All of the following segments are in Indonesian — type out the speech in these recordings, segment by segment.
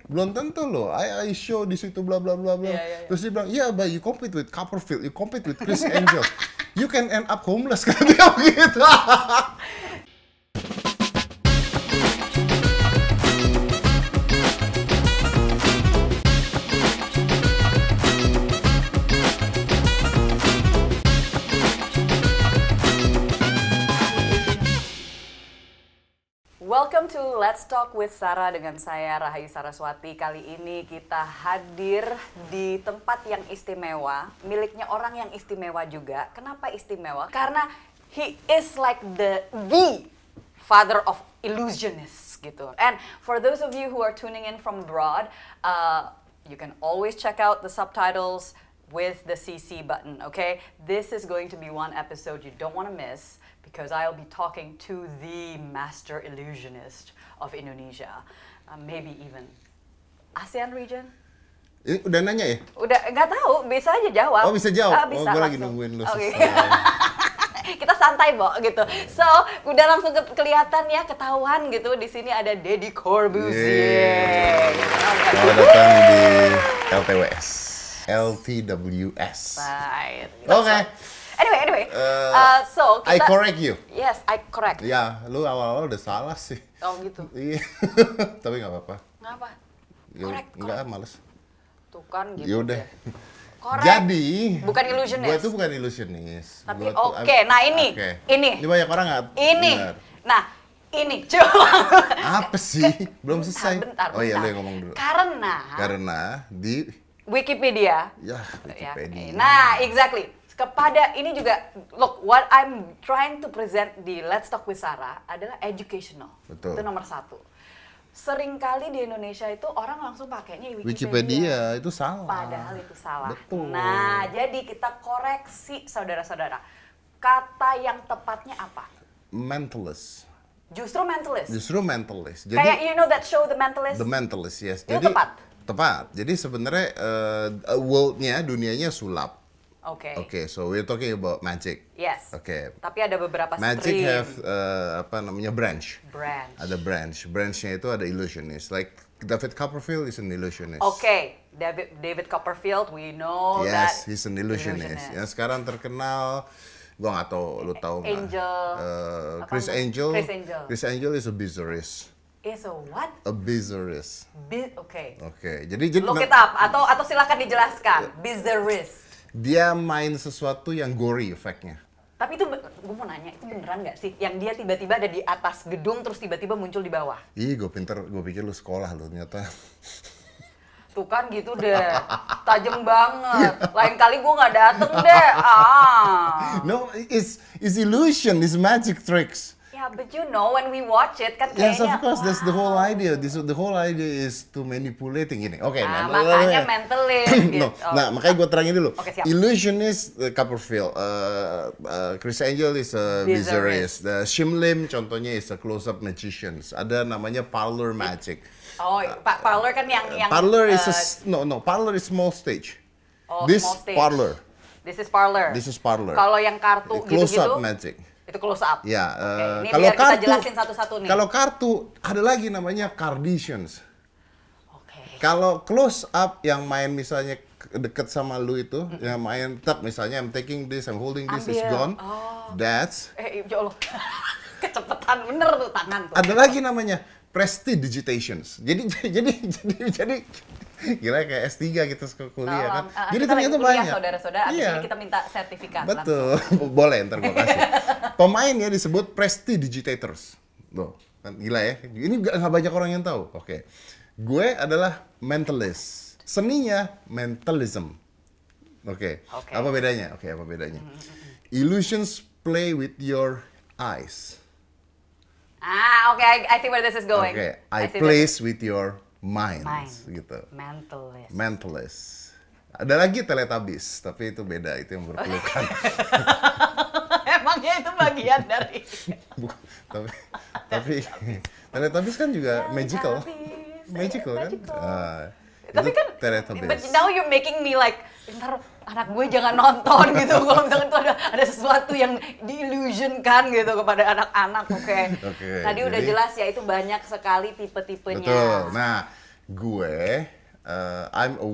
belum tentu loh. I show di situ bla bla bla bla. Terus dia bilang, yeah, but you compete with Copperfield, you compete with Chris Angel, you can end up homeless kan dia begitu. Welcome to Let's Talk with Sarah dengan saya Rahayu Saraswati. Kali ini kita hadir di tempat yang istimewa, miliknya orang yang istimewa juga. Kenapa istimewa? Karena he is like the father of illusionists gitu. And for those of you who are tuning in from abroad, you can always check out the subtitles with the CC button, okay? This is going to be one episode you don't want to miss, because I'll be talking to the master illusionist of Indonesia, maybe even ASEAN region. Udah nanya ya? Udah, nggak tahu, bisa aja jawab. Oh, bisa jawab? Bisa, gue lagi langsung. nungguin lu. Okay. Kita santai, Bo, gitu. So, udah langsung kelihatan ya, ketahuan gitu. Di sini ada Deddy Corbuzier. Selamat datang di LTWS. LTWS. Right. Oke. Anyway, so kita... I correct you. Yes, I correct. Ya, lu awal-awal udah salah sih. Oh gitu. Iya, tapi nggak apa-apa. Ngapa? Correct. Enggak, males. Tuh kan gitu. Yaudah. Correct. Jadi, bukan illusionist. Gue tuh bukan illusionist. Tapi oke, nah ini. Ini banyak orang nggak? Ini. Nah, ini coba. Apa sih? Belum selesai. Bentar. Oh iya, lu yang ngomong dulu. Karena di Wikipedia. Ya, Wikipedia. Nah, exactly. Kepada ini juga, look, what I'm trying to present di Let's Talk with Sarah adalah educational. Betul. Itu nomor satu. Seringkali di Indonesia itu orang langsung pakainya Wikipedia itu salah. Padahal itu salah. Betul. Nah, jadi kita koreksi saudara-saudara. Kata yang tepatnya apa? Mentalist. Justru mentalist. Jadi, kayak you know that show The Mentalist? The Mentalist, yes. Itu jadi, tepat. Jadi sebenarnya world-nya, dunianya sulap. Okay, so we're talking about magic. Yes. Okay. Tapi ada beberapa magic stream. have branch. Ada branch. Branchnya itu ada illusionist. Like David Copperfield is an illusionist. Okay, David Copperfield, we know that. Yes, he's an illusionist. Yang sekarang terkenal, gua nggak tahu, lu tahu nggak? Chris Angel. Chris Angel is a bizarrist. Is a what? A bizarrist. Oke. Jadi look it up atau silakan dijelaskan. Bizarrist. Dia main sesuatu yang gory efeknya. Tapi itu, gue mau nanya, itu beneran nggak sih? Yang dia tiba-tiba ada di atas gedung, terus tiba-tiba muncul di bawah? Ih, gue pikir lu sekolah lu, ternyata. Tuh kan gitu deh, tajem banget. Lain kali gue nggak dateng deh. No, it's illusion, it's magic tricks. Yeah, but you know when we watch it kan kayaknya. Yes, of course, that's the whole idea. The whole idea is to manipulating ini. Oke, makanya mentalist. Gitu. Makanya gue terangin dulu. Okay, Illusionist Copperfield, Chris Angel is a bizarrist. The Shim Lim contohnya is a close-up magicians. Ada namanya parlor magic. Oh, parlor kan yang parlor is parlor is small stage. Oh, This small stage. This is parlor. Kalau yang kartu gitu-gitu. Close-up magic. Itu close up. Ya, ini kalau biar kartu, kita jelasin satu-satu nih. Kalau kartu ada lagi namanya Kardashians. Kalau close up yang main misalnya deket sama lu itu, yang main misalnya I'm taking this, I'm holding this, is gone. That's. Ya Allah, kecepatan bener tuh tangan tuh. Ada lagi namanya prestidigitations. Jadi gila kayak S3 gitu kuliah kan. Jadi ternyata banyak. Saudara-saudara, abis ini kita minta sertifikat. Betul. Boleh ntar gue kasih. Pemainnya disebut prestidigitators. Loh, kan gila ya. Ini nggak banyak orang yang tahu. Oke. Gue adalah mentalist. Seninya mentalism. Oke. Apa bedanya? Illusions play with your eyes. I see where this is going. I plays with your minds. Gitu. Mentalist. Ada lagi Teletubbies, tapi itu beda, itu yang berpelukan. Emangnya itu bagian dari. tapi Teletubbies kan juga magical kan? Tapi kan, Teletubbies. but now you're making me like, ntar anak gue jangan nonton gitu kalau misalkan tuh ada sesuatu yang diillusionkan gitu kepada anak-anak. Oke. Tadi udah jelas ya, itu banyak sekali tipe-tipenya. Betul. Nah, Gue, I'm a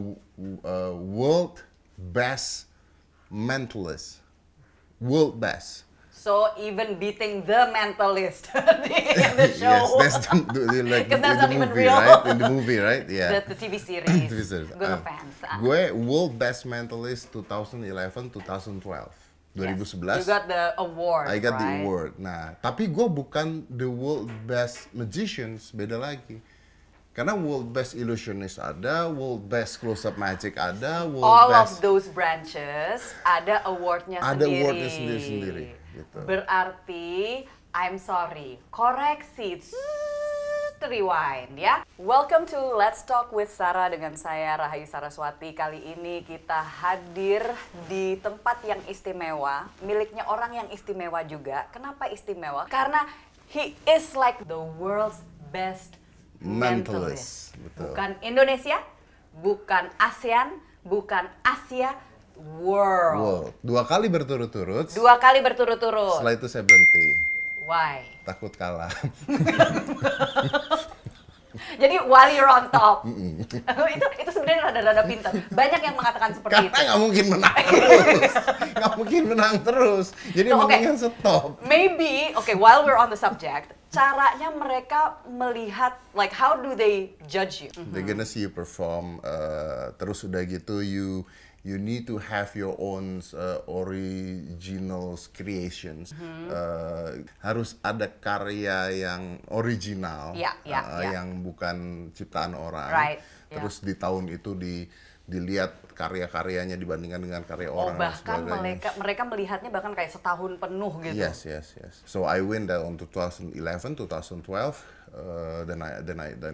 world best mentalist. World best. So even beating the mentalist in the show. Yes, that's like Because that's not in the even movie, real. right? In the movie, right? Yeah. The TV series. TV series. Good offense. Gue world best mentalist 2011, 2012. 2011. You got the award, I got the right? award. Nah, tapi gue bukan the world best magicians, beda lagi. Karena world best illusionist ada, world best close-up magic ada, world All best... of those branches ada awardnya Ada sendiri. awardnya sendiri-sendiri, gitu. Berarti, I'm sorry, koreksi, rewind ya. Welcome to Let's Talk with Sarah dengan saya Rahayu Saraswati. Kali ini kita hadir di tempat yang istimewa, miliknya orang yang istimewa juga. Kenapa istimewa? Karena he is like the world's best mentalist. Betul. Bukan Indonesia, bukan ASEAN, bukan Asia, world. 2 kali berturut-turut. 2 kali berturut-turut. Setelah itu saya berhenti. Why? Takut kalah. Jadi while you're on top, itu sebenarnya rada-rada pintar. Banyak yang mengatakan seperti Karena itu. nggak mungkin menang terus. Nggak mungkin menang terus. Jadi No, okay. mendingan stop. Maybe, okay, while we're on the subject, caranya mereka melihat, like how do they judge you? They're gonna see you perform. Terus udah gitu you need to have your own original creations. Harus ada karya yang original, Yeah. yang bukan ciptaan orang. Right, yeah. Terus di tahun itu dilihat karya-karyanya dibandingkan dengan karya orang dan Bahkan sebagainya. mereka melihatnya bahkan kayak setahun penuh gitu. Yes. So I win that on 2011, 2012. Then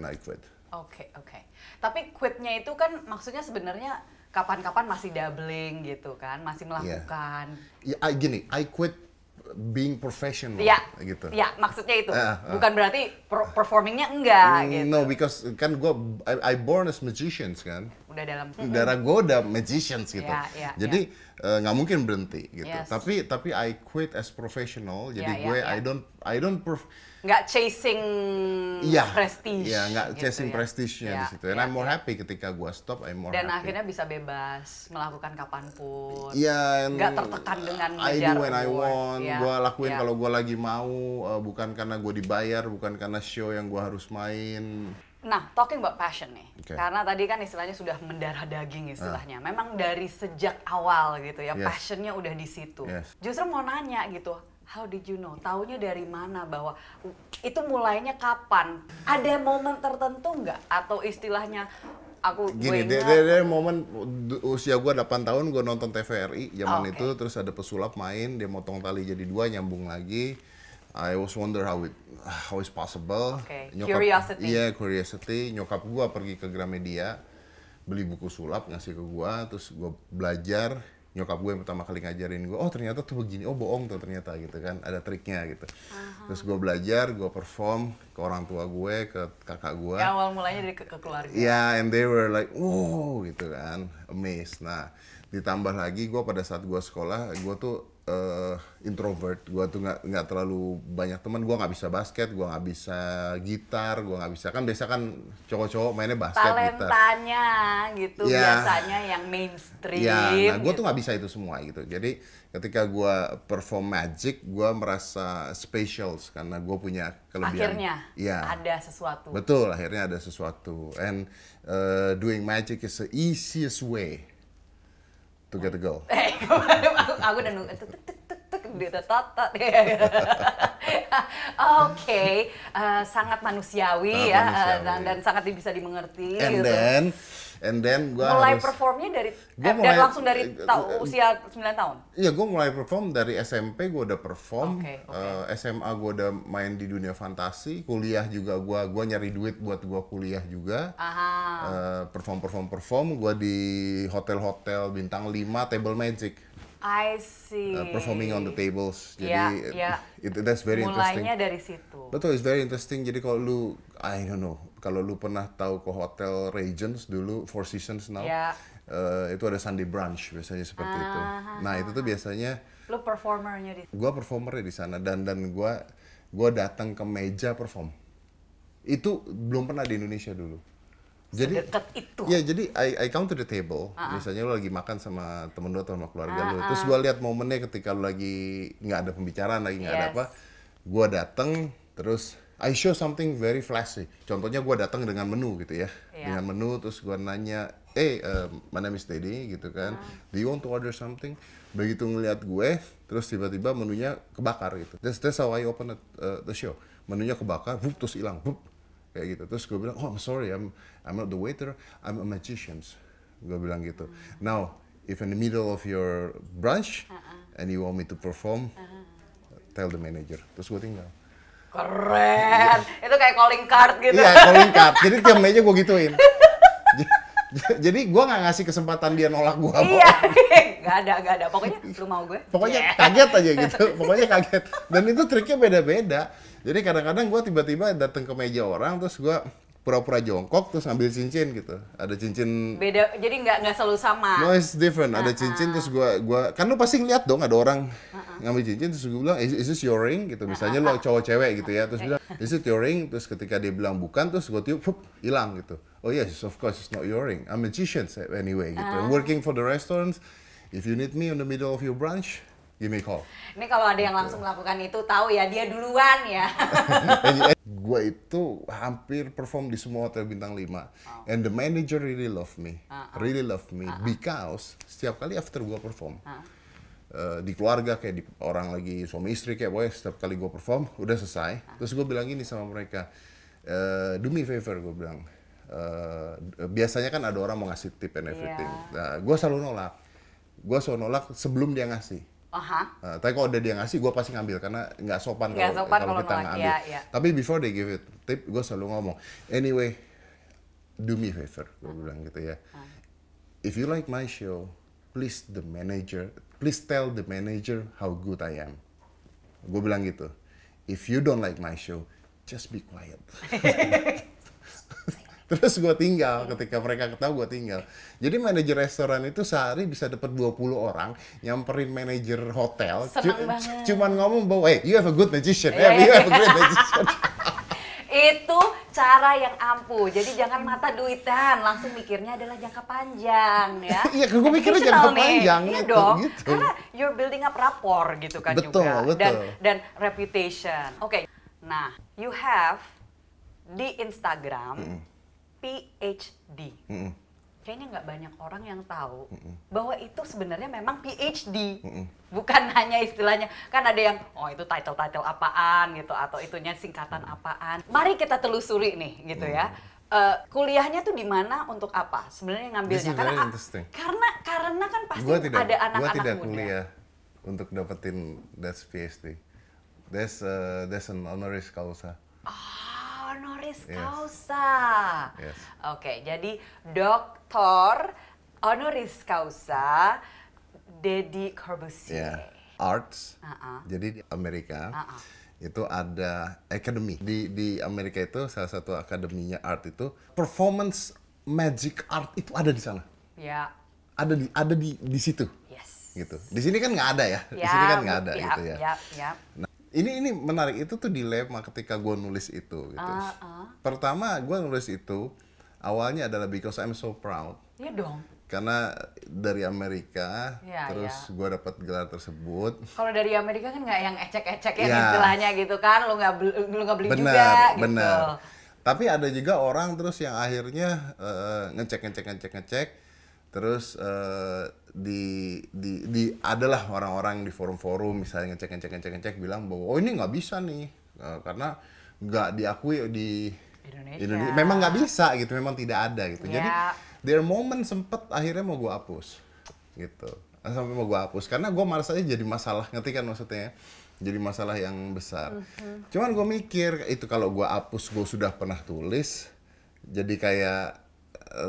I quit. Oke. Tapi quitnya itu kan maksudnya sebenarnya kapan-kapan masih dabbling gitu kan, masih melakukan. Ya, I quit being professional. Iya, gitu. Ya maksudnya itu. Bukan berarti performingnya enggak gitu. No, because kan I born as magicians kan. Udah dalam. Darah gue udah magicians gitu. Iya, Jadi nggak mungkin berhenti gitu. Yes. Tapi I quit as professional. Jadi Iya. I don't Nggak chasing prestige. Iya, nggak gitu chasing ya. prestige-nya di situ. And I'm more happy ketika gue stop, I'm more Dan happy. akhirnya bisa bebas melakukan kapanpun. Iya, nggak tertekan dengan I ngejar do when I award. want. Iya, Gue lakuin iya. kalau gue lagi mau, bukan karena gue dibayar, bukan karena show yang gue harus main. Nah, talking about passion nih, Okay. karena tadi kan istilahnya sudah mendarah daging istilahnya. Memang dari sejak awal gitu ya, Yes. passionnya udah di situ. Yes. Justru mau nanya gitu, how did you know? Taunya dari mana bahwa itu mulainya kapan? Ada momen tertentu nggak? Atau istilahnya Gini, gue dari momen usia gue 8 tahun gue nonton TVRI zaman Oke. itu, terus ada pesulap main, dia motong tali jadi 2, nyambung lagi. I was wonder how is possible. Oke, curiosity. Iya, curiosity. Nyokap gue pergi ke Gramedia, beli buku sulap, ngasih ke gue, terus gue belajar. Nyokap gue yang pertama kali ngajarin gue, oh ternyata tuh begini, oh bohong tuh ternyata gitu kan, ada triknya gitu. Terus gue belajar, gue perform ke orang tua gue, ke kakak gue. Ya, awal mulanya dari ke keluarga. Yeah, and they were like, wow, gitu kan, amazed. Nah, ditambah lagi gue pada saat gue sekolah, gue tuh introvert. Gue tuh nggak terlalu banyak teman. Gue nggak bisa basket, gue nggak bisa gitar, gue nggak bisa, kan biasa kan cowok-cowok mainnya basket, gitar. Talentanya gitu Ya. biasanya yang mainstream. Ya, nah gue gitu. tuh nggak bisa itu semua gitu. Jadi ketika gue perform magic, gue merasa special karena gue punya kelebihan. Akhirnya Ya. ada sesuatu. Betul, akhirnya ada sesuatu. And doing magic is the easiest way to get a girl. aku udah nunggu tuk gitu totot. Oke, sangat manusiawi Sangat ya, manusiawi. dan sangat bisa dimengerti. And gitu. then gue Mulai harus... performnya dari Gua mulai- langsung dari usia 9 tahun. Iya, gue mulai perform dari SMP, gue udah perform. Oke. SMA gue udah main di dunia fantasi. Kuliah juga gue nyari duit buat gue kuliah juga. Perform. Gue di hotel-hotel bintang 5 table magic. I see. Performing on the tables. Jadi Iya. that's very interesting. Mulainya dari situ. Betul, it's very interesting. Jadi kalau lu, I don't know, kalau lu pernah tahu ke Hotel Regents dulu, Four Seasons now, Ya. itu ada Sunday brunch biasanya seperti itu. Nah itu tuh biasanya Lu performernya di gue performernya di sana dan gue datang ke meja perform. Itu belum pernah di Indonesia dulu. Jadi, sedekat itu. ya jadi I come to the table. Misalnya lo lagi makan sama temen lo atau sama keluarga lo. Terus gue lihat momennya ketika lo lagi nggak ada pembicaraan, lagi nggak ada apa. Gue dateng, terus I show something very flashy. Contohnya gue datang dengan menu gitu ya. Dengan menu, terus gue nanya, my name is Teddy gitu kan. Do you want to order something? Begitu ngeliat gue, terus tiba-tiba menunya kebakar gitu. That's how I open the show. Menunya kebakar, terus hilang, kayak gitu. Terus gue bilang, oh I'm sorry, I'm not the waiter, I'm a magician. Gue bilang gitu. Now, if in the middle of your brunch and you want me to perform, tell the manager. Terus gue tinggal. Keren, itu kayak calling card gitu. Iya, calling card. Jadi tiap meja gue gituin. Jadi gue nggak ngasih kesempatan dia nolak gue. Iya, nggak ada. Pokoknya lu mau gue. Pokoknya kaget aja gitu. Pokoknya kaget. Dan itu triknya beda-beda. Jadi kadang-kadang gue tiba-tiba datang ke meja orang, terus gue pura-pura jongkok, terus ambil cincin gitu. Ada cincin. Beda, jadi nggak selalu sama. No, it's different. Ada cincin, terus gue kan lu pasti ngeliat dong ada orang ngambil cincin, terus gue bilang, is this your ring? Gitu. Misalnya lo cowok cewek gitu ya, terus bilang, is it your ring? Terus ketika dia bilang bukan, terus gue tiup, hilang gitu. Oh yes, of course it's not your ring. I'm a magician anyway gitu. I'm working for the restaurants. If you need me in the middle of your brunch, give me a call. Ini kalau ada yang langsung melakukan itu, tahu ya dia duluan ya. Gue itu hampir perform di semua hotel bintang 5. And the manager really love me. Really love me because setiap kali after gue perform, di keluarga kayak di orang lagi suami istri kayak boy, setiap kali gue perform udah selesai. Terus gue bilang gini sama mereka, do me a favor, gue bilang. Biasanya kan ada orang mau ngasih tip and everything. Nah, gue selalu nolak. Gue selalu nolak sebelum dia ngasih. Tapi kalau udah dia ngasih, gue pasti ngambil karena nggak sopan kalau kita nggak ambil. Tapi before they give it tip, gue selalu ngomong, anyway, do me a favor, gue bilang gitu ya. If you like my show, please tell the manager how good I am. Gue bilang gitu. If you don't like my show, just be quiet. Terus gue tinggal, ketika mereka ketahui gue tinggal. Jadi manajer restoran itu sehari bisa dapat 20 orang nyamperin manajer hotel. Cuman ngomong bahwa, hey, you have a good magician, you have a great magician. Itu cara yang ampuh, jadi jangan mata duitan, langsung mikirnya adalah jangka panjang ya. Iya, gue mikirnya jangka panjang iya gitu, dong, gitu. Karena you're building up rapport gitu kan juga. Dan reputation. Oke, nah you have di Instagram PhD. Kayaknya nggak banyak orang yang tahu bahwa itu sebenarnya memang PhD. Bukan hanya istilahnya, kan ada yang, oh itu title apaan gitu, atau itunya singkatan apaan. Mari kita telusuri nih gitu ya. Kuliahnya tuh di mana untuk apa? Sebenarnya ngambilnya karena kan pasti ada anak-anak muda. Gue tidak kuliah untuk dapetin that's PhD. That's an honoris causa. Honoris causa. Yes. Oke, jadi Doktor honoris causa Deddy Corbuzier. Arts. Jadi di Amerika itu ada academy. Di Amerika itu salah satu akademinya art itu performance magic art itu ada di sana. Ya. Ada di situ. Yes. Gitu. Di sini kan nggak ada ya. Di sini kan nggak ada gitu ya. Nah, ini menarik, itu tuh dilema ketika gue nulis itu gitu. Pertama gue nulis itu awalnya adalah because I'm so proud. Iya dong. Karena dari Amerika, terus gue dapat gelar tersebut. Kalau dari Amerika kan nggak yang ecek-ecek ya istilahnya gitu kan, lu nggak beli juga gitu. Bener. Tapi ada juga orang terus yang akhirnya ngecek, terus adalah orang-orang di forum-forum misalnya ngecek bilang bahwa oh ini nggak bisa nih karena nggak diakui di Indonesia. Memang nggak bisa gitu, memang tidak ada gitu. Jadi there moment sempet akhirnya mau gue hapus gitu, sampai mau gue hapus karena gue malas aja jadi masalah, ngerti kan maksudnya, jadi masalah yang besar. Cuman gue mikir itu kalau gue hapus, gue sudah pernah tulis, jadi kayak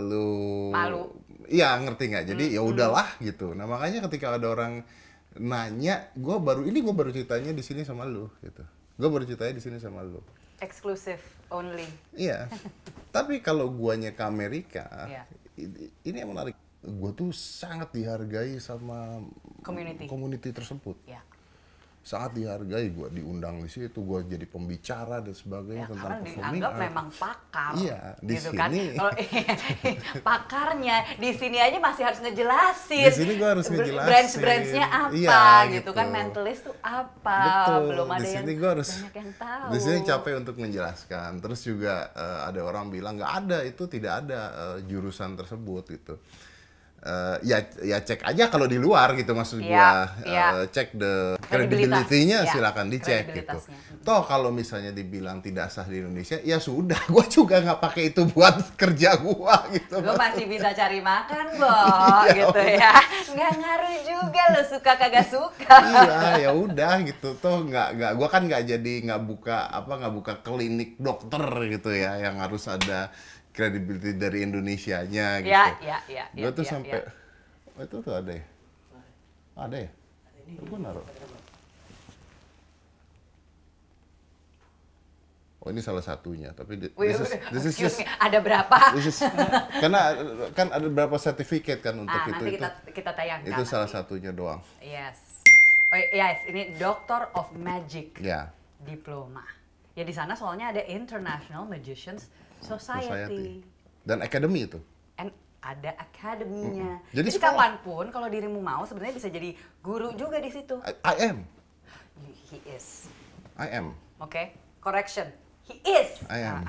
lu malu. Iya, ngerti nggak? Jadi ya udahlah gitu. Nah makanya ketika ada orang nanya, gue baru ceritanya di sini sama lu gitu. Gue baru ceritanya di sini sama lu. Exclusive only. Iya. Tapi kalau guanya ke Amerika, ini yang menarik. Gue tuh sangat dihargai sama community tersebut. sangat dihargai, gue diundang di situ, gue jadi pembicara dan sebagainya Ya, tentang karena performing dianggap art. memang pakar, Iya, di gitu sini. kan? Kalau pakarnya di sini aja masih harus ngejelasin. Di sini gua harus ngejelasin. Brands-brandsnya apa, Iya, gitu gitu. kan? Mentalist tuh apa? Betul. Belum ada Di yang sini gua harus, banyak yang tahu. di sini capek untuk menjelaskan. Terus juga ada orang bilang nggak ada, itu tidak ada jurusan tersebut gitu. Ya cek aja kalau di luar gitu, maksud gua. Cek the credibility-nya, Ya, silakan dicek gitu. kredibilitasnya. Toh kalau misalnya dibilang tidak sah di Indonesia, ya sudah, gua juga nggak pakai itu buat kerja gua gitu. Gue masih bisa cari makan, gitu ya. Nggak ngaruh juga lo suka kagak suka. Iya, ya udah gitu. Toh nggak, gua kan nggak buka klinik dokter gitu ya, yang harus ada credibility dari Indonesianya gitu. Ya. Gue tuh sampai itu tuh ada ya? Ada ya? Gue naruh. Oh, ini salah satunya, tapi this is just, ada berapa? karena kan ada berapa sertifikat kan untuk itu. Nanti kita tayangkan. Itu salah nanti. satunya doang. Yes. Oh yes, ini Doctor of Magic Ya. Diploma. Ya di sana soalnya ada International Magicians Society. Dan academy itu. And ada akademinya. Jadi Jadi sekolah. kapanpun kalau dirimu mau sebenarnya bisa jadi guru juga di situ. I am. He is. I am. Oke, correction. He is. I am.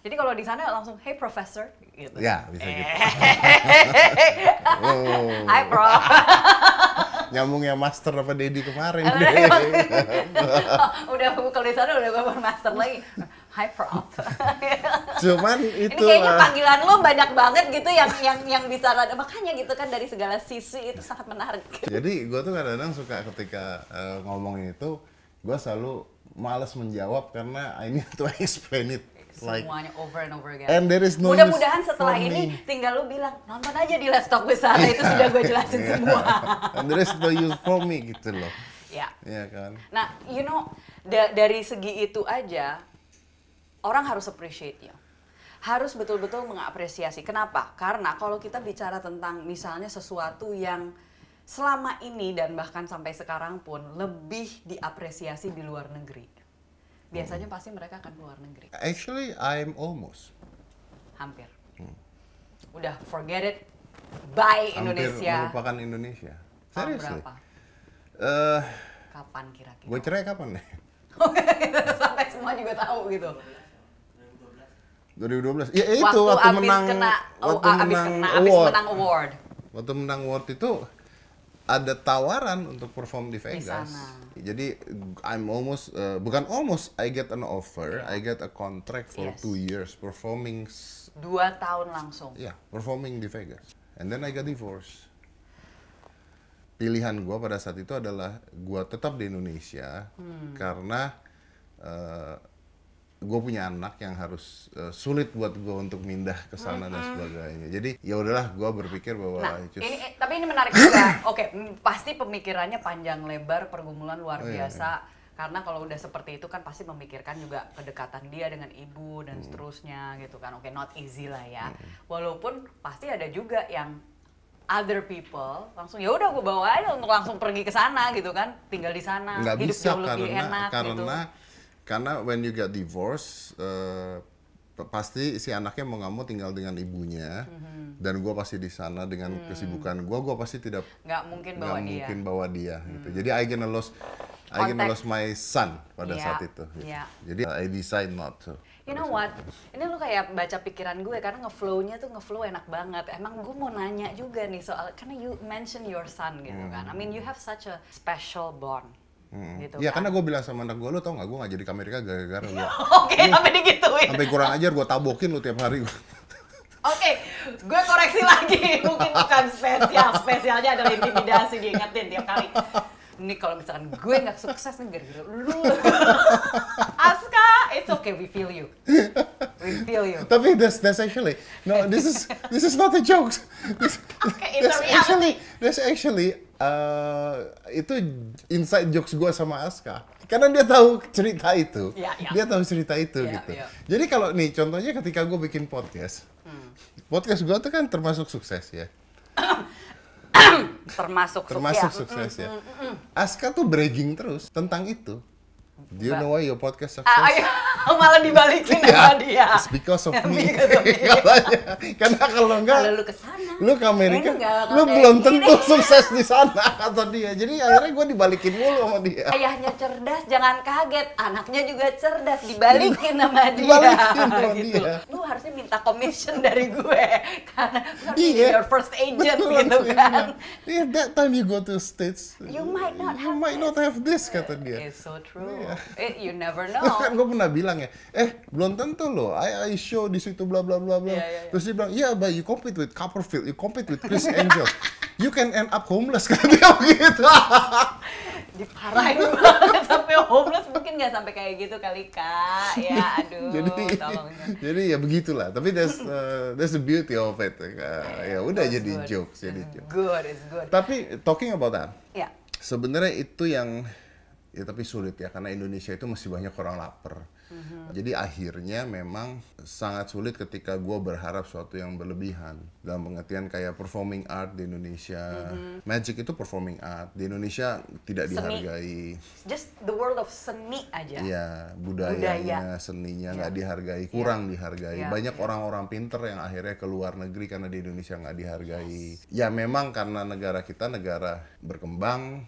Jadi kalau di sana langsung, hey professor, gitu. Ya, bisa gitu. Hi prof. Nyambungnya master apa Dedi kemarin. Udah kalau di sana udah bawa master lagi. Hi prof. Cuman Ini itu kayaknya panggilan lo banyak banget gitu yang bisa makanya gitu kan dari segala sisi itu sangat menarik. Jadi gue tuh kadang-kadang suka ketika ngomongin itu, gue selalu malas menjawab karena I need to explain it. Like, Semuanya over and over again. and there is no Mudah-mudahan use setelah for ini me. tinggal lu bilang nonton aja di Let's Talk with Sarah itu sudah gue jelasin semua. And there is no use for me gitu loh. Ya. Iya kan? Nah, you know, dari segi itu aja orang harus appreciate you. Harus betul-betul mengapresiasi. Kenapa? Karena kalau kita bicara tentang misalnya sesuatu yang selama ini dan bahkan sampai sekarang pun lebih diapresiasi di luar negeri. Biasanya pasti mereka akan keluar negeri. Actually, I'm almost. Hampir. Udah forget it. Bye Hampir Indonesia. melupakan Indonesia. Tahun Seriously. berapa? Kapan kira-kira? Gue cerai kapan nih? Sampai semua juga tahu gitu. 2012. Ya itu waktu abis menang abis menang award. Waktu menang award itu ada tawaran untuk perform di Vegas. sana. Jadi I'm almost bukan almost, I get an offer, I get a contract for Yes. 2 years performing 2 tahun langsung. performing di Vegas. And then I got divorced. Pilihan gua pada saat itu adalah gua tetap di Indonesia karena gue punya anak yang harus sulit buat gue untuk pindah ke sana dan sebagainya. Jadi ya udahlah, gue berpikir bahwa Nah, tapi ini menarik juga. Oke, pasti pemikirannya panjang lebar, pergumulan luar biasa. Karena kalau udah seperti itu kan pasti memikirkan juga kedekatan dia dengan ibu dan seterusnya gitu kan. Oke, not easy lah ya. Walaupun pasti ada juga yang other people langsung ya udah gue bawa aja untuk langsung pergi ke sana gitu kan, tinggal di sana, nggak hidup bisa jauh lebih enak gitu. Karena when you get divorced, pasti si anaknya mau nggak mau tinggal dengan ibunya, dan gue pasti di sana dengan kesibukan gue pasti tidak Nggak mungkin bawa dia. gitu. Jadi I gonna lost my son pada Iya, saat itu. Gitu. iya. Jadi I decide not to. You know what? Ini lu kayak baca pikiran gue karena ngeflow-nya tuh ngeflow enak banget. Emang gue mau nanya juga nih soal karena you mention your son gitu kan. I mean you have such a special bond. Gitu Iya, kan? karena gue bilang sama anak gue, lu tau nggak, gue nggak jadi ke Amerika gara-gara lu. Oke, sampai digituin. Sampai kurang ajar gue tabokin lu tiap hari. Oke, gue koreksi lagi. Mungkin bukan spesialnya adalah intimidasi, diingetin tiap kali. Ini kalau misalkan gue nggak sukses nih gara-gara lu. Aska, it's okay, we feel you. We feel you. Tapi that's actually this is not a joke. Okay, it's a reality. That's actually itu inside jokes gue sama Aska. Karena dia tahu cerita itu. Iya. Dia tahu cerita itu Iya, gitu. iya. Jadi kalau nih contohnya ketika gue bikin podcast. Podcast gue tuh kan termasuk sukses ya. termasuk sukses ya. Aska tuh bragging terus tentang itu. Do you know why your podcast Ah, success? ayo, malah dibalikin sama dia. It's because of me. Because of me. Katanya. Karena kalau enggak, Kalau lu kesana, lu ke Amerika, enggak, lu kayak belum gini. tentu sukses di sana kata dia. Jadi akhirnya gue dibalikin mulu sama dia. Ayahnya cerdas, jangan kaget. Anaknya juga cerdas, dibalikin sama dia. Dibalikin sama gitu. dia. Lu harusnya minta commission dari gue. Karena lu harus Iya. jadi your first agent Betul, gitu iya. kan. Yeah, that time you go to States, You might not you have might not have this kata dia. It's so true. Iya. You never know. Kan gue pernah bilang ya, belum tentu loh, I show di situ bla bla bla bla. Iya. Terus dia bilang, yeah, but you compete with Copperfield, you compete with Chris Angel, you can end up homeless kan dia begitu. Diparahin banget sampai homeless, mungkin nggak sampai kayak gitu kali Kak. Ya aduh, tolong. jadi ya begitulah. Tapi that's the beauty of it. Ya udah It's jadi good. jokes, jadi jokes. Good, it's good. Tapi talking about that, Ya. sebenarnya itu yang ya tapi sulit ya karena Indonesia itu masih banyak orang lapar. Jadi akhirnya memang sangat sulit ketika gue berharap sesuatu yang berlebihan dalam pengertian kayak performing art di Indonesia. Magic itu performing art di Indonesia tidak Seni. dihargai. Just the world of seni aja. Iya, budayanya, seninya nggak dihargai, kurang dihargai. Iya. Banyak orang-orang pinter yang akhirnya ke luar negeri karena di Indonesia nggak dihargai. Ya memang karena negara kita negara berkembang,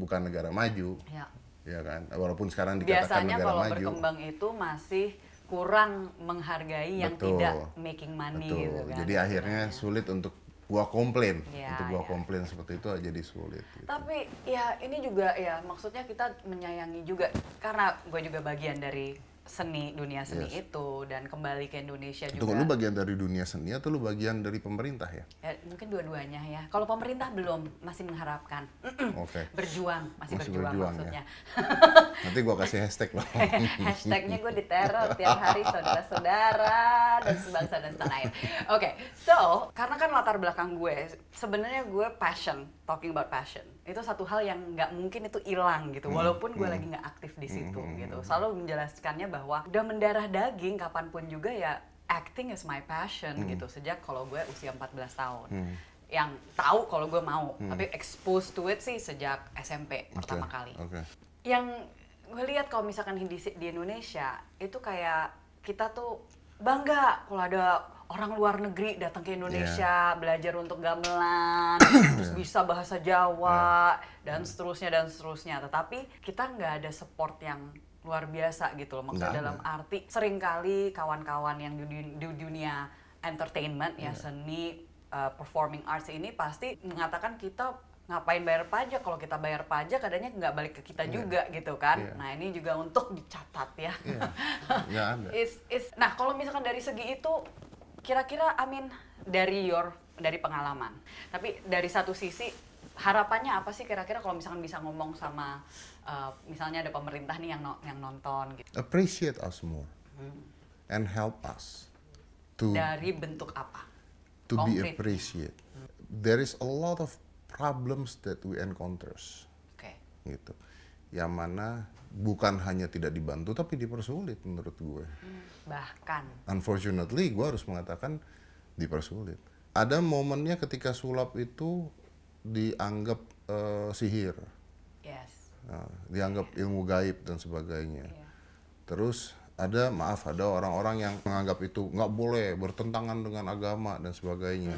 bukan negara maju. Ya. Ya kan, walaupun sekarang dikatakan Biasanya negara kalau maju. berkembang itu masih kurang menghargai yang Betul. tidak making money Betul. gitu kan. Jadi akhirnya sulit untuk gua komplain, Iya, untuk gua iya. komplain seperti itu jadi sulit. Gitu. Tapi ya ini juga ya maksudnya kita menyayangi juga karena gue juga bagian dari seni, dunia seni Yes. itu, dan kembali ke Indonesia Tunggu, juga. lu bagian dari dunia seni atau lu bagian dari pemerintah ya? Ya, mungkin dua-duanya ya. Kalau pemerintah belum, masih mengharapkan. Oke. Berjuang, masih berjuang berjuang, maksudnya. Nanti gua kasih hashtag loh. Hashtagnya gue diteror tiap hari, saudara-saudara dan sebangsa dan setanah air. Oke, so karena kan latar belakang gue, sebenarnya gue talking about passion. Itu satu hal yang nggak mungkin itu hilang gitu, walaupun gue lagi nggak aktif di situ gitu. Selalu menjelaskannya bahwa udah mendarah daging kapanpun juga ya, acting is my passion gitu. Sejak kalau gue usia 14 tahun. Yang tahu kalau gue mau, tapi exposed to it sih sejak SMP pertama kali. Oke. Yang gue lihat kalau misalkan di Indonesia itu kayak kita tuh bangga kalau ada orang luar negeri datang ke Indonesia belajar untuk gamelan, terus bisa bahasa Jawa dan seterusnya. Tetapi kita nggak ada support yang luar biasa gitu loh. Maksudnya Nggak dalam arti seringkali kawan-kawan yang di dunia entertainment ya seni, performing arts ini pasti mengatakan kita ngapain bayar pajak, kalau kita bayar pajak kadangnya nggak balik ke kita juga gitu kan. Nah ini juga untuk dicatat ya. Nggak ada. Nah kalau misalkan dari segi itu kira-kira dari pengalaman, tapi dari satu sisi harapannya apa sih kira-kira kalau misalkan bisa ngomong sama misalnya ada pemerintah nih yang nonton gitu. Appreciate us more and help us to Dari bentuk apa? be Konkret. appreciate. There is a lot of problems that we encounters, Oke. gitu. Yang mana bukan hanya tidak dibantu tapi dipersulit menurut gue. Bahkan. Unfortunately, gue harus mengatakan dipersulit. Ada momennya ketika sulap itu dianggap sihir, Yes. dianggap ilmu gaib dan sebagainya. Iya. Terus ada orang-orang yang menganggap itu nggak boleh, bertentangan dengan agama dan sebagainya.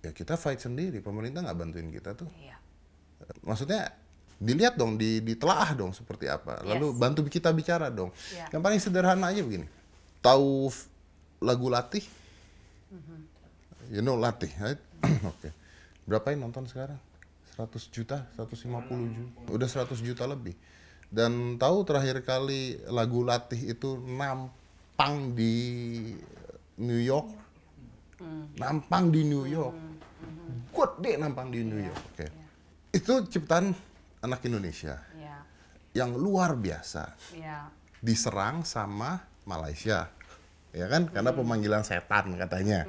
Ya kita fight sendiri, pemerintah nggak bantuin kita tuh. Iya. Maksudnya dilihat dong, ditelaah dong seperti apa. Lalu Yes. bantu kita bicara dong. Iya. Yang paling sederhana aja begini. Tahu lagu Latih? You know Latih, right? Oke. Berapa yang nonton sekarang? 100 juta, 150 juta. Udah 100 juta lebih. Dan tahu terakhir kali lagu Latih itu nampang di New York? Nampang di New York. Gede nampang di New York. Oke. Itu ciptaan anak Indonesia Iya. yang luar biasa. Iya. Diserang sama Malaysia. Ya kan? Karena pemanggilan setan katanya.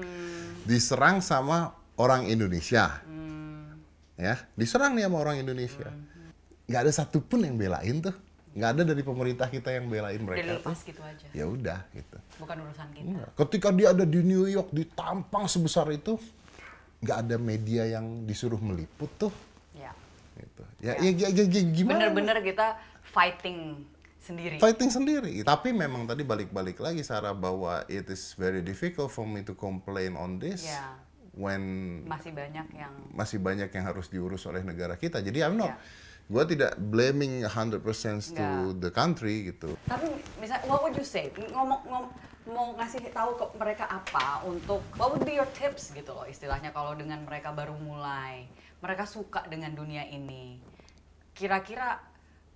Diserang sama orang Indonesia. Ya, diserang nih sama orang Indonesia. Nggak ada satupun yang belain tuh. Nggak ada dari pemerintah kita yang belain Udah mereka dilepas tuh. gitu aja. Ya udah gitu. Bukan urusan kita. Enggak. Ketika dia ada di New York ditampang sebesar itu, nggak ada media yang disuruh meliput tuh. Ya. Gitu. Ya, gimana? Bener-bener kita fighting sendiri. Fighting sendiri. Tapi memang tadi balik-balik lagi Sarah bahwa it is very difficult for me to complain on this. Ya. When Masih banyak yang harus diurus oleh negara kita. Jadi I'm not, Ya. gue tidak blaming 100% to the country gitu. Tapi misalnya, what would you say? Mau ngasih tahu ke mereka apa untuk, what would be your tips gitu loh istilahnya kalau dengan mereka baru mulai, mereka suka dengan dunia ini. Kira-kira,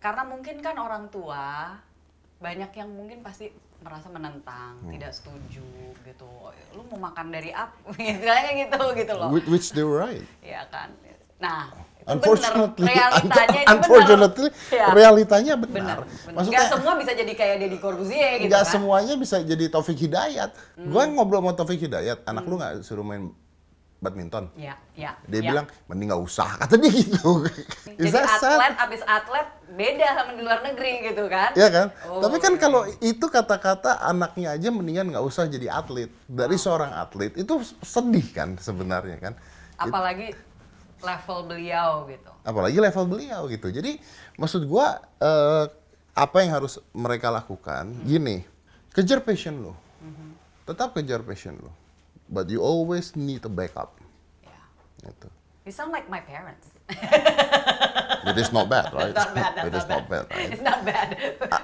karena mungkin kan orang tua, banyak yang mungkin pasti merasa menentang, tidak setuju gitu. Lu mau makan dari apa? Istilahnya gitu loh. Which they were right. Iya kan. Nah, itu Unfortunately, realitanya itu benar. benar. Maksudnya nggak semua bisa jadi kayak Deddy Corbuzier gitu nggak kan. semuanya bisa jadi Taufik Hidayat. Gue ngobrol sama Taufik Hidayat, anak lu nggak suruh main badminton? Iya. Dia bilang, mending nggak usah, kata dia gitu. Jadi abis atlet beda sama di luar negeri gitu kan? Iya kan? Oh, tapi kan kalau itu kata-kata anaknya aja mendingan nggak usah jadi atlet. Dari seorang atlet itu sedih kan sebenarnya kan? Apalagi level beliau gitu. Apalagi level beliau gitu. Jadi maksud gua apa yang harus mereka lakukan? Gini, kejar passion lo. Tetap kejar passion lo. But you always need a backup. Yeah. Gitu. You sound like my parents. It is not bad, right? It's not bad. It's not bad,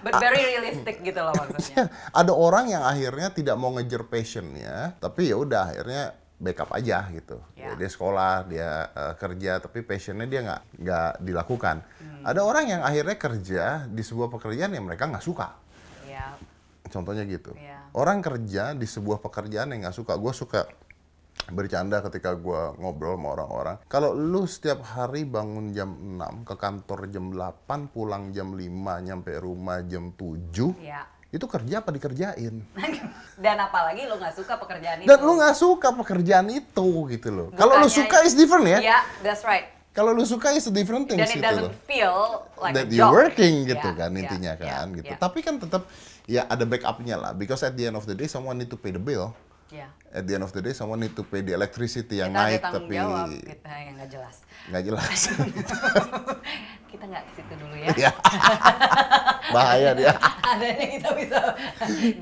but very realistic gitu loh maksudnya. Ada orang yang akhirnya tidak mau ngejar passionnya, tapi ya udah akhirnya backup aja gitu. Yeah. Dia sekolah, dia kerja, tapi passionnya dia nggak dilakukan. Ada orang yang akhirnya kerja di sebuah pekerjaan yang mereka nggak suka. Yeah. Contohnya gitu. Yeah. Orang kerja di sebuah pekerjaan yang nggak suka. Gue suka bercanda ketika gue ngobrol sama orang-orang. Kalau lu setiap hari bangun jam 6, ke kantor jam 8, pulang jam 5, nyampe rumah jam 7, Yeah. itu kerja apa dikerjain? Dan apalagi lu nggak suka pekerjaan itu. Dan lu nggak suka pekerjaan itu gitu loh. Kalau lu suka is different ya. Yeah, that's right. Kalau lu suka is a different thing Dan it gitu loh. doesn't feel like That a you're job. working gitu Yeah, kan intinya yeah, kan yeah, gitu. yeah. Tapi kan tetap ya ada backupnya lah. Because at the end of the day someone need to pay the bill. Yeah. At the end of the day someone need to pay the electricity yang Kita naik ada tanggung tapi jawab, kita yang nggak jelas. nggak jelas. Kita nggak ke situ dulu ya. Ya. Bahaya dia. Adanya kita bisa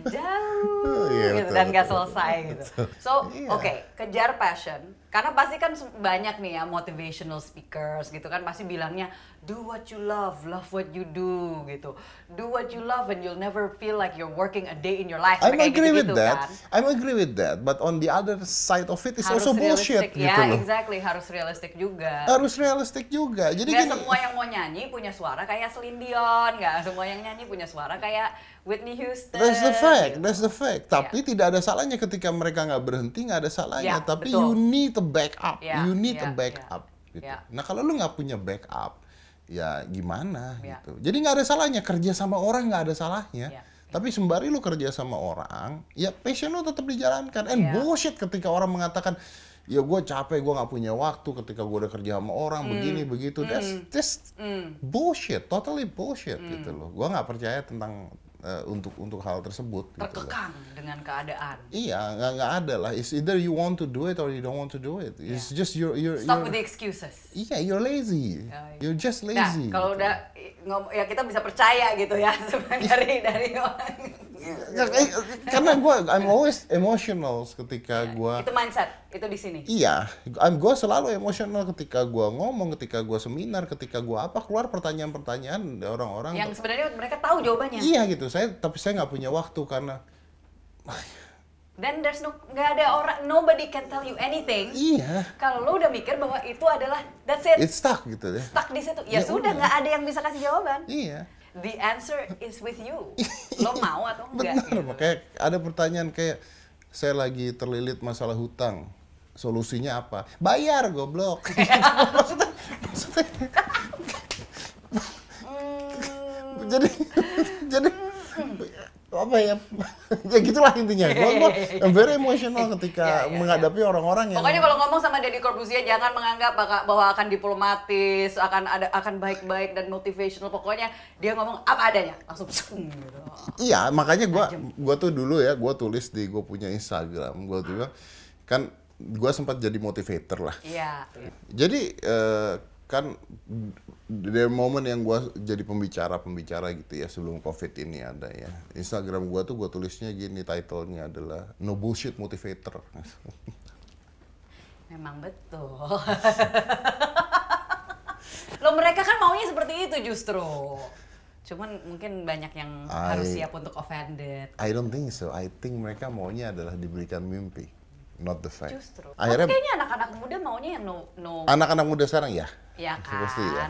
jauh Iya, gitu betul, dan nggak betul, selesai gitu. So, Iya. oke, kejar passion. Karena pasti kan banyak nih ya motivational speakers gitu kan pasti bilangnya do what you love what you do gitu. Do what you love and you'll never feel like you're working a day in your life. I'm Kayak agree with gitu-gitu that. kan. I'm agree with that. But on the other side of it is Harus also bullshit realistic, gitu ya, loh. exactly, harus realistic juga. Harus realistik juga. Jadi Gak gini. semua yang mau nyanyi punya suara kayak Celine Dion, gak semua yang nyanyi punya suara kayak Whitney Houston. That's the fact, gitu. that's the fact. Tapi tidak ada salahnya ketika mereka nggak berhenti, nggak ada salahnya. Ya, Tapi betul. you need a backup, Ya, you need a ya, backup. ya. Gitu. Ya. Nah kalau lu nggak punya backup, ya gimana Ya. gitu. Jadi nggak ada salahnya kerja sama orang, nggak ada salahnya. Ya. Tapi sembari lu kerja sama orang, ya passion lu tetap dijalankan. And Ya. bullshit ketika orang mengatakan, ya gue capek, gue nggak punya waktu ketika gue udah kerja sama orang begini begitu. That's bullshit, totally bullshit gitu loh. Gue nggak percaya tentang untuk hal tersebut. Gitu loh. Terkekang dengan keadaan. Iya, nggak ada lah. It's either you want to do it or you don't want to do it. It's just you're Stop with the excuses. iya, you're lazy. Ya, You're just Nah, lazy. kalau gitu. udah ya kita bisa percaya gitu ya sebenarnya dari orang. Karena I'm always emotional ketika gue. Itu mindset, itu di sini. Iya, gue selalu emosional ketika gue ngomong, ketika gue seminar, ketika gue keluar pertanyaan-pertanyaan orang-orang. Yang sebenarnya mereka tahu jawabannya. Iya gitu, tapi saya nggak punya waktu karena. Dan nggak ada orang, nobody can tell you anything. Iya. Kalau lo udah mikir bahwa itu adalah that's it, It's stuck gitu ya. stuck di situ. Ya, Ya sudah, udah. nggak ada yang bisa kasih jawaban. Iya. The answer is with you. Lo mau atau enggak? Benar, gitu. makanya ada pertanyaan kayak saya lagi terlilit masalah hutang. Solusinya apa? Bayar, goblok. maksudnya jadi apa ya? Ya gitulah intinya. Gue I'm very emotional ketika menghadapi orang-orang yang Pokoknya kalau ngomong sama Deddy Corbuzier jangan menganggap bahwa akan diplomatis, akan baik-baik dan motivational. Pokoknya dia ngomong apa adanya, langsung gitu. Iya, makanya gue tuh dulu ya, gue tulis gue punya Instagram, gue tuh bilang kan gue sempat jadi motivator lah. Iya. Jadi kan dari momen yang gue jadi pembicara gitu ya sebelum COVID ini ada ya. Instagram gue tuh gue tulisnya gini, title-nya adalah No Bullshit Motivator. Memang betul. Loh mereka kan maunya seperti itu justru. Cuman mungkin banyak yang harus siap untuk offended. I don't think so. I think mereka maunya adalah diberikan mimpi, not the fact. Justru. Akhirnya kayaknya anak-anak muda maunya yang no. Anak-anak muda sekarang ya. Ya kan. Pasti, ya.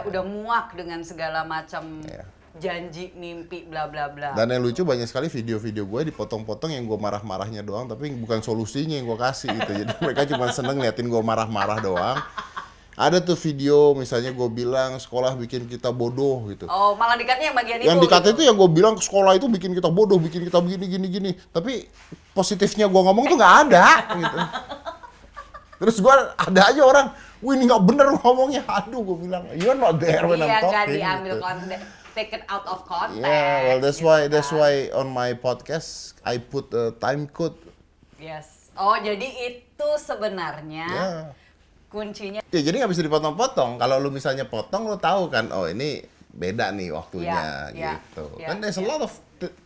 Udah muak dengan segala macam Ya. janji, mimpi, bla bla bla. Dan yang lucu banyak sekali video-video gue dipotong-potong yang gue marah-marahnya doang, tapi bukan solusinya yang gue kasih gitu. Jadi mereka cuma seneng liatin gue marah-marah doang. Ada tuh video misalnya gue bilang sekolah bikin kita bodoh gitu. Oh, malah dikatnya yang bagian itu. Yang dikata gitu. itu yang gue bilang sekolah itu bikin kita bodoh, bikin kita begini. Tapi positifnya gue ngomong tuh nggak ada gitu. Terus gue ada aja orang, wih ini nggak bener ngomongnya. Aduh gue bilang, you're not there when I'm Iya, talking. nggak diambil Gitu. konten, taken out of context. Yeah, well gitu that's kan. why on my podcast I put a time code. Yes. Oh, jadi itu sebenarnya Yeah. kuncinya. Ya, jadi nggak bisa dipotong-potong. Kalau lu misalnya potong, lu tahu kan, oh ini beda nih waktunya Ya, gitu. ya, Kan there's a ya. lot of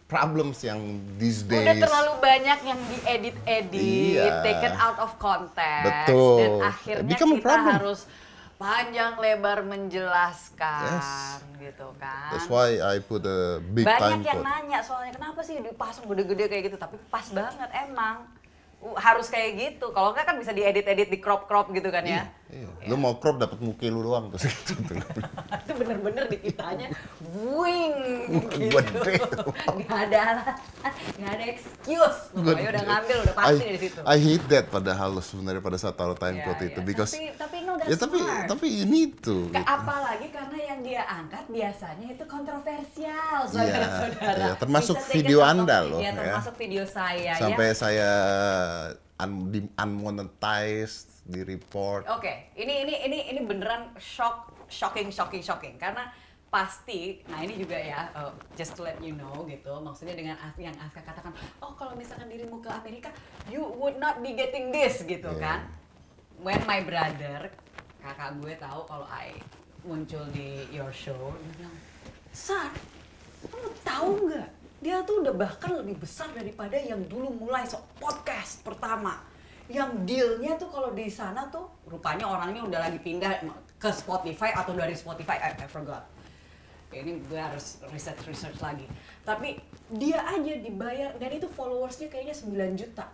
problems yang these days. Udah terlalu banyak yang diedit-edit, Iya. taken out of context. Betul. Dan akhirnya Become a kita problem. harus panjang lebar menjelaskan gitu kan. That's why I put a big Banyak time yang code. nanya soalnya kenapa sih dipasang gede-gede kayak gitu, tapi pas banget emang. Harus kayak gitu. Kalau enggak kan bisa diedit-edit, di crop-crop gitu kan ya. Iya. Lu mau crop dapat muka lu doang terus gitu. Itu bener-bener di kitanya wing gitu. Gede. Nggak ada alasan, nggak ada excuse. Pokoknya udah ngambil, udah pasti dari situ. I hate that padahal sebenarnya pada saat taruh time Iya, code itu iya. because tapi no, that's ya smart. tapi ini tuh. Kayak apalagi karena yang dia angkat biasanya itu kontroversial, saudara-saudara. iya. Termasuk Bisa video taken out Anda of- loh, Iya, ya. termasuk video saya Sampai ya. saya unmonetized di report. Oke, ini beneran shocking karena pasti, nah ini juga ya, just to let you know gitu, maksudnya dengan yang Aska katakan, oh kalau misalkan dirimu ke Amerika, you would not be getting this gitu Yeah. kan. When my brother, kakak gue tahu kalau I muncul di your show, dia bilang, Sar, kamu tahu nggak? Dia tuh udah bahkan lebih besar daripada yang dulu mulai podcast pertama. Yang dealnya tuh kalau di sana tuh rupanya orangnya udah lagi pindah ke Spotify atau dari Spotify, I forgot. Ini gue harus research lagi. Tapi dia aja dibayar, dan itu followersnya kayaknya 9 juta.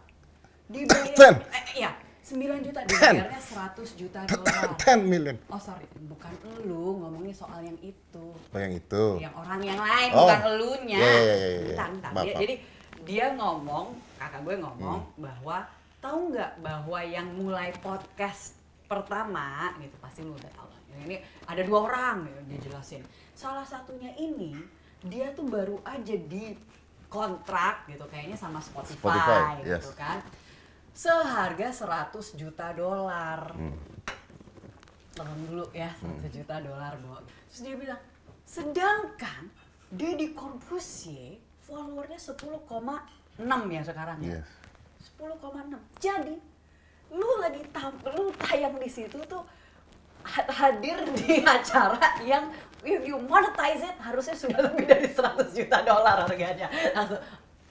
Dibayar, iya 9 juta, dibayarnya 100 juta dolar. 10 million. Oh sorry, bukan elu, ngomongnya soal yang itu. Oh yang itu. Yang orang yang lain, Oh. bukan elunya. Iya. Bentar. Maaf. Jadi dia ngomong, kakak gue ngomong bahwa tahu nggak bahwa yang mulai podcast pertama gitu, pasti lu udah tahu lah. Ini ada 2 orang gitu, dia jelasin. Salah satunya ini dia tuh baru aja di kontrak gitu kayaknya sama Spotify gitu yes. kan. Seharga 100 juta dolar. Tolong dulu ya, 1 juta dolar, Bo. Terus dia bilang, sedangkan Deddy Corbuzier followernya 10,6 ya sekarang ya. Yes. 10,6. Jadi lu lagi lu tayang di situ tuh hadir di acara yang if you monetize it harusnya sudah lebih dari 100 juta dolar harganya. Langsung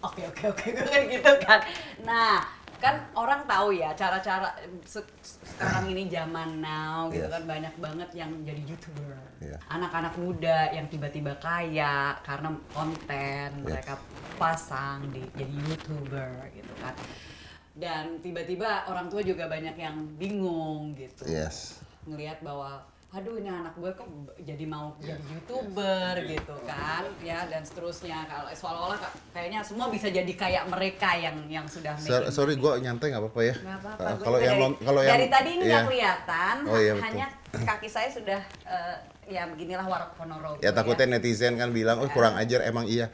oke gue kan gitu kan. Nah, kan orang tahu ya cara-cara sekarang ini zaman now gitu Yes. kan, banyak banget yang jadi YouTuber. Yeah. Anak-anak muda yang tiba-tiba kaya karena konten mereka pasang jadi YouTuber gitu kan. Dan tiba-tiba orang tua juga banyak yang bingung gitu. Yes. Ngelihat bahwa aduh ini anak gue kok jadi mau jadi YouTuber gitu kan ya, dan seterusnya. Kalau seolah-olah kayaknya semua bisa jadi kayak mereka yang sudah making. Sorry, gue nyantai nggak apa-apa ya. Nggak apa-apa. Kalau yang dari tadi ini nggak iya. kelihatan, Oh, iya, betul. hanya kaki saya sudah ya beginilah warak Ponorogo. Ya takutnya netizen kan bilang, oh kurang ajar, emang iya.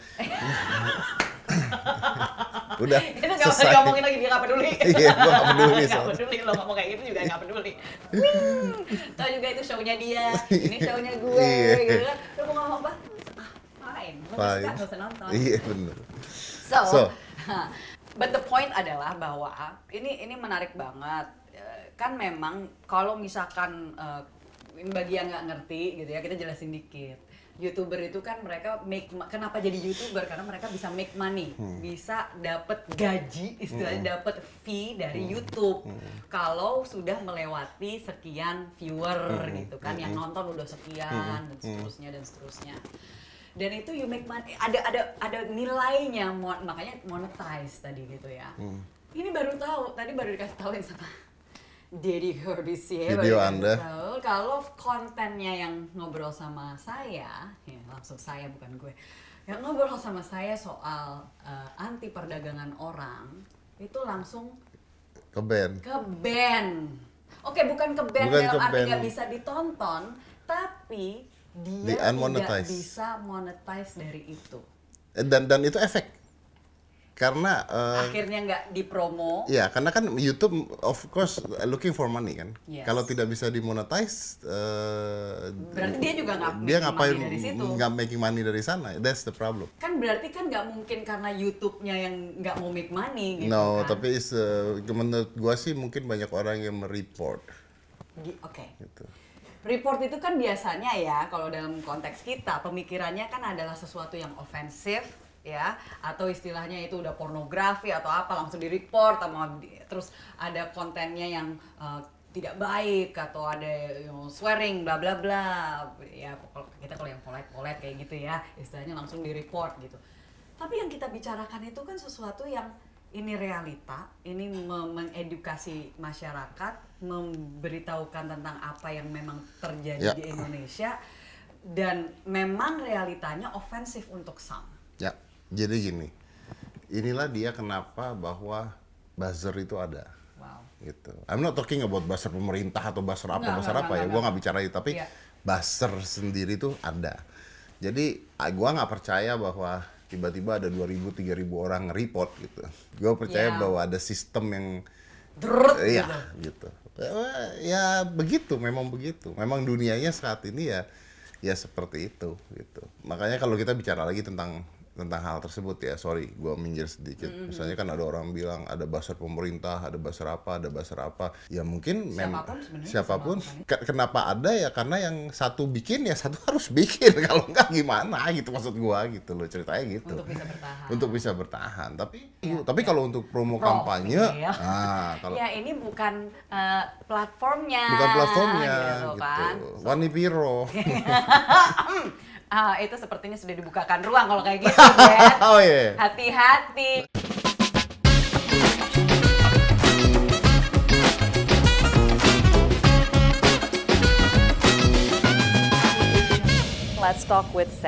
Udah Itu nggak usah selesai. diomongin lagi, dia nggak peduli. Iya, gua nggak peduli. Nggak peduli, lo ngomong kayak gitu juga nggak peduli. Wing, tau juga itu show-nya dia, ini show-nya gue, Iya. gitu kan. Lo mau ngomong apa? Fine, lo nggak suka, Fine. nggak usah nonton. Iya bener. So, So. But the point adalah bahwa ini menarik banget. Kan memang kalau misalkan bagi yang nggak ngerti gitu ya, kita jelasin dikit. YouTuber itu kan mereka kenapa jadi YouTuber? Karena mereka bisa make money, bisa dapat gaji, istilahnya dapat fee dari YouTube. Kalau sudah melewati sekian viewer gitu kan, yang nonton udah sekian dan seterusnya. Dan itu you make money, ada nilainya, makanya monetize tadi gitu ya. Ini baru tahu, tadi baru dikasih tahuin sama Deddy Corbuzier video Anda kalau kontennya yang ngobrol sama saya, ya langsung saya bukan gue, yang ngobrol sama saya soal anti perdagangan orang itu langsung ke ban. Oke, bukan ke ban dalam arti nggak bisa ditonton, tapi dia tidak bisa monetize dari itu. Dan itu efek. Karena akhirnya nggak dipromo. Ya, karena kan YouTube of course looking for money kan. Yes. Kalau tidak bisa dimonetize, berarti dia juga nggak making money dari sana. That's the problem. Kan berarti kan nggak mungkin karena YouTube-nya yang nggak mau make money gitu No, kan. tapi menurut gua sih mungkin banyak orang yang mereport. Oke. Gitu. Report itu kan biasanya ya, kalau dalam konteks kita pemikirannya kan adalah sesuatu yang ofensif ya, atau istilahnya itu udah pornografi atau apa, langsung di-report sama, terus ada kontennya yang tidak baik atau ada swearing bla bla bla ya, kalau yang polite kayak gitu ya, istilahnya langsung di-report gitu. Tapi yang kita bicarakan itu kan sesuatu yang ini realita, ini mengedukasi masyarakat, memberitahukan tentang apa yang memang terjadi di Indonesia, dan memang realitanya ofensif untuk some. Ya, jadi gini, inilah dia kenapa bahwa buzzer itu ada. Wow. Gitu. I'm not talking about buzzer pemerintah atau buzzer apa ya, gue nggak bicara itu, tapi buzzer sendiri itu ada. Jadi gue nggak percaya bahwa tiba-tiba ada 2.000-3.000 orang nge-report gitu. Gue percaya bahwa ada sistem yang gitu. Ya begitu, memang begitu. Memang dunianya saat ini ya seperti itu gitu. Makanya kalau kita bicara lagi tentang hal tersebut ya, sorry gue minggir sedikit. Misalnya kan ada orang bilang ada buzzer pemerintah, ada buzzer apa. Ya mungkin siapapun. Kenapa ada ya? Karena yang satu bikin ya satu harus bikin. Kalau enggak gimana gitu, maksud gue gitu loh, ceritanya gitu. Untuk bisa bertahan. Tapi kalau untuk promo kampanye, kalau ini bukan platformnya. Bukan platformnya gitu. Kan? Wani Piro. Itu sepertinya sudah dibukakan ruang kalau kayak gitu ya. Oh iya. Hati-hati. Let's talk with Sam.